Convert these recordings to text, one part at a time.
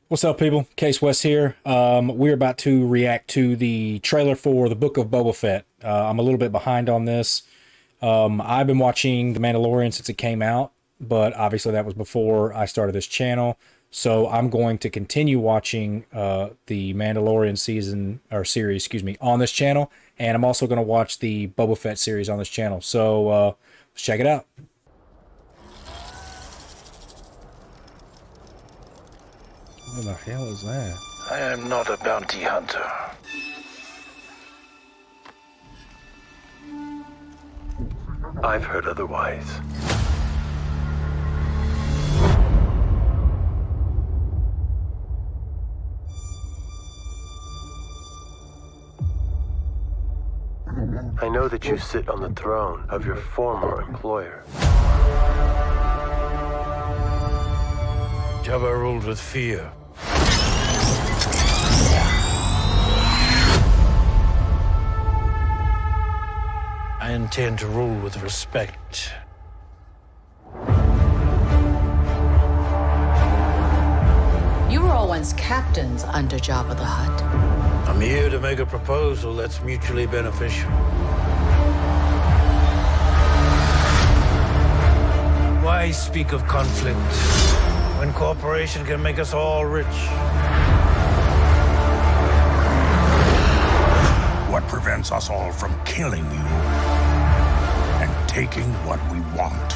What's up, people? Case West here. We're about to react to the trailer for the Book of Boba Fett. I'm a little bit behind on this. I've been watching The Mandalorian since it came out, but obviously that was before I started this channel. So I'm going to continue watching the Mandalorian series, on this channel, and I'm also going to watch the Boba Fett series on this channel. So let's check it out. What the hell is that? I am not a bounty hunter. I've heard otherwise. I know that you sit on the throne of your former employer. Jabba ruled with fear. I intend to rule with respect. You were all once captains under Jabba the Hutt. I'm here to make a proposal that's mutually beneficial. Why speak of conflict when cooperation can make us all rich? What prevents us all from killing you and taking what we want?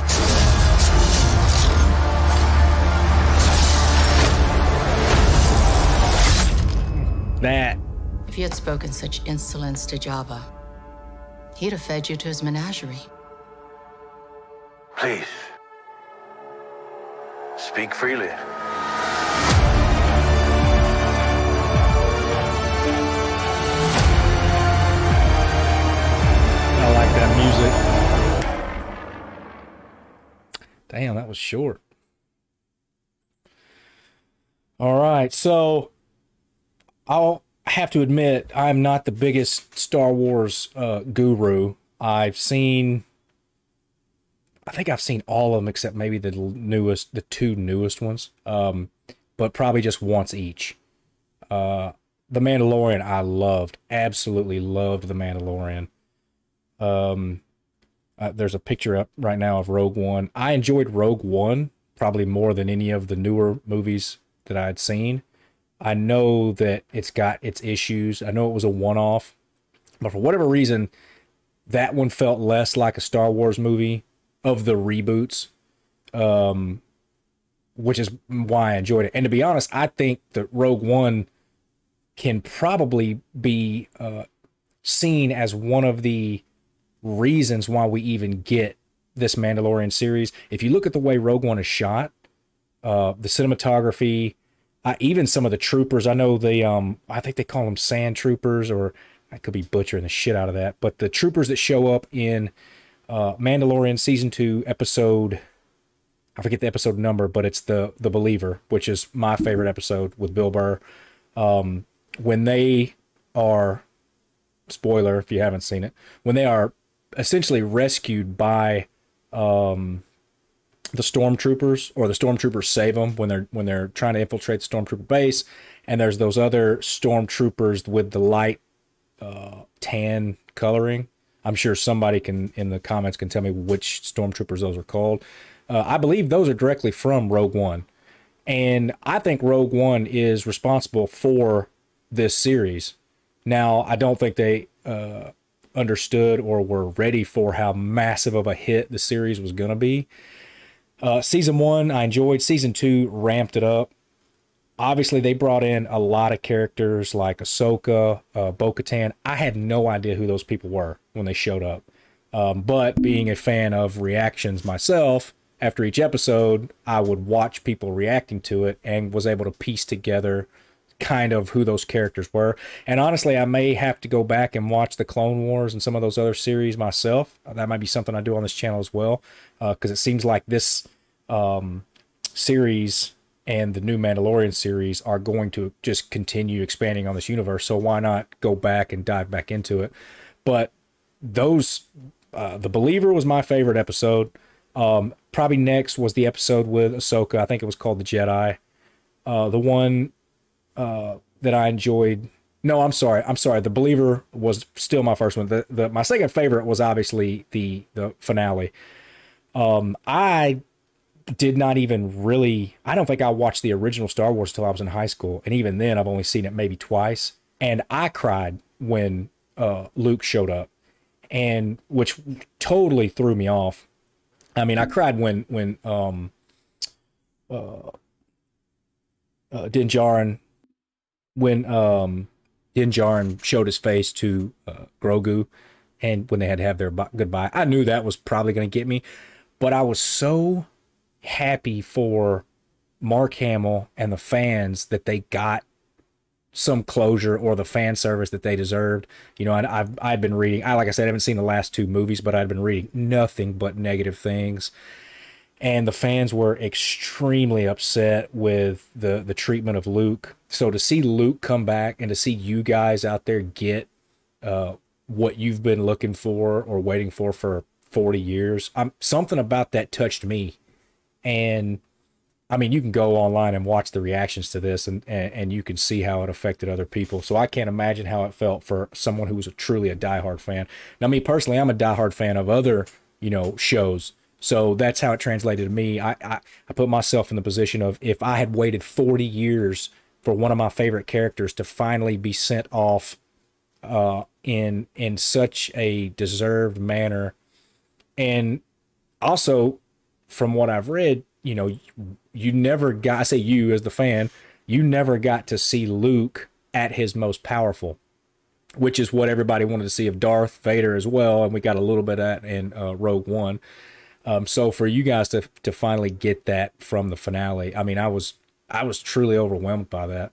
That. If you had spoken such insolence to Jabba, he'd have fed you to his menagerie. Please, speak freely. I like that music. Damn, that was short. All right, so I'll have to admit I'm not the biggest Star Wars guru. I think I've seen all of them except maybe the two newest ones, but probably just once each. The Mandalorian I loved, absolutely loved The Mandalorian. There's a picture up right now of Rogue One. I enjoyed Rogue One probably more than any of the newer movies that I had seen. I know that it's got its issues. I know it was a one-off, but for whatever reason, that one felt less like a Star Wars movie of the reboots, which is why I enjoyed it. And to be honest, I think that Rogue One can probably be seen as one of the reasons why we even get this Mandalorian series. If you look at the way Rogue One is shot, the cinematography, even some of the troopers, I know they I think they call them sand troopers, or I could be butchering the shit out of that, but the troopers that show up in Mandalorian season 2 episode, I forget the episode number, but it's the Believer, which is my favorite episode with Bill Burr. When they are, spoiler if you haven't seen it, when they are essentially rescued by the stormtroopers, or the stormtroopers save them when they're trying to infiltrate the stormtrooper base, and there's those other stormtroopers with the light tan coloring. I'm sure somebody can in the comments can tell me which stormtroopers those are called. I believe those are directly from Rogue One, and I think Rogue One is responsible for this series. Now, I don't think they understood or were ready for how massive of a hit the series was going to be. Season 1, I enjoyed. Season 2 ramped it up. Obviously, they brought in a lot of characters like Ahsoka, Bo-Katan. I had no idea who those people were when they showed up. But being a fan of reactions myself, after each episode, I would watch people reacting to it and was able to piece together kind of who those characters were. And honestly, I may have to go back and watch the Clone Wars and some of those other series myself. That might be something I do on this channel as well, because it seems like this series and the new Mandalorian series are going to just continue expanding on this universe, so why not go back and dive back into it. But those The Believer was my favorite episode. Probably next was the episode with Ahsoka. I think it was called The Jedi. The one that I enjoyed. No, I'm sorry. The Believer was still my first one. My second favorite was obviously the finale. I did not even really. I don't think I watched the original Star Wars till I was in high school, and even then, I've only seen it maybe twice. And I cried when Luke showed up, and which totally threw me off. I mean, I cried when Din Djarin Din Djarin showed his face to Grogu, and when they had to have their goodbye. I knew that was probably going to get me, but I was so happy for Mark Hamill and the fans that they got some closure or the fan service that they deserved. You know, I'd been reading, like I said, I haven't seen the last two movies, but I'd been reading nothing but negative things. And the fans were extremely upset with the treatment of Luke. So to see Luke come back and to see you guys out there get what you've been looking for or waiting for 40 years, something about that touched me. And I mean, you can go online and watch the reactions to this, and you can see how it affected other people. So I can't imagine how it felt for someone who was truly a diehard fan. Now, me personally, I'm a diehard fan of other, shows. So that's how it translated to me. I put myself in the position of, if I had waited 40 years for one of my favorite characters to finally be sent off in such a deserved manner. And also, from what I've read, you never got, I say you as the fan, you never got to see Luke at his most powerful, which is what everybody wanted to see of Darth Vader as well. And we got a little bit of that in Rogue One. So for you guys to finally get that from the finale, I mean, I was truly overwhelmed by that.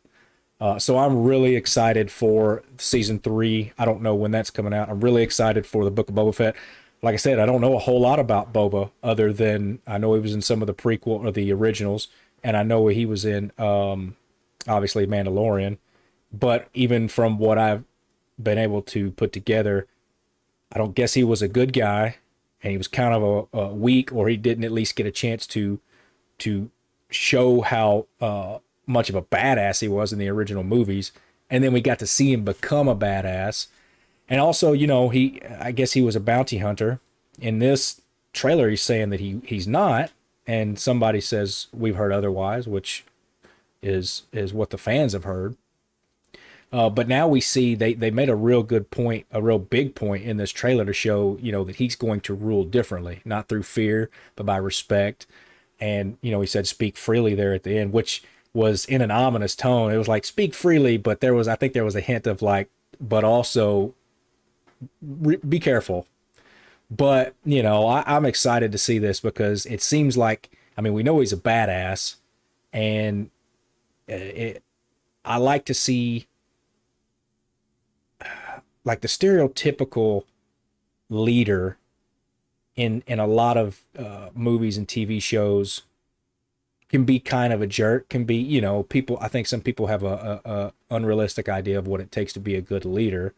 So I'm really excited for season 3. I don't know when that's coming out. I'm really excited for the Book of Boba Fett. Like I said, I don't know a whole lot about Boba other than I know he was in some of the prequel or the originals, and I know he was in obviously Mandalorian. But even from what I've been able to put together, I don't guess he was a good guy, and he was kind of a weak, or he didn't at least get a chance to show how much of a badass he was in the original movies. And then we got to see him become a badass. And also, I guess he was a bounty hunter. In this trailer, he's saying that he's not, and somebody says we've heard otherwise, which is what the fans have heard. But now we see they made a real good point, a real big point in this trailer to show, that he's going to rule differently, not through fear, but by respect. And, he said, speak freely there at the end, which was in an ominous tone. It was like, speak freely, but I think there was a hint of like, but also be careful. But, I'm excited to see this because it seems like, I mean, we know he's a badass, and I like to see like the stereotypical leader in a lot of movies and TV shows can be kind of a jerk, can be, people, I think some people have a unrealistic idea of what it takes to be a good leader.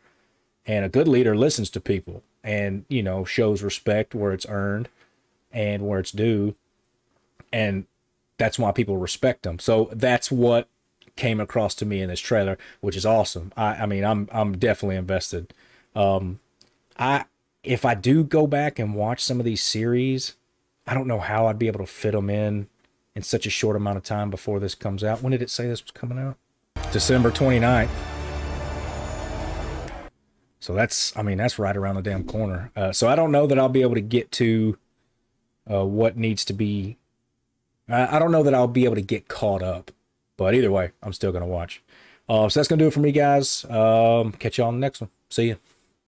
And a good leader listens to people and, shows respect where it's earned and where it's due. And that's why people respect them. So that's what came across to me in this trailer, which is awesome. I mean, I'm definitely invested. If I do go back and watch some of these series, I don't know how I'd be able to fit them in such a short amount of time before this comes out. When did it say this was coming out? December 29th. So that's right around the damn corner. So I don't know that I'll be able to get to what needs to be. I don't know that I'll be able to get caught up. But either way, I'm still going to watch. So that's going to do it for me, guys. Catch y'all on the next one. See ya.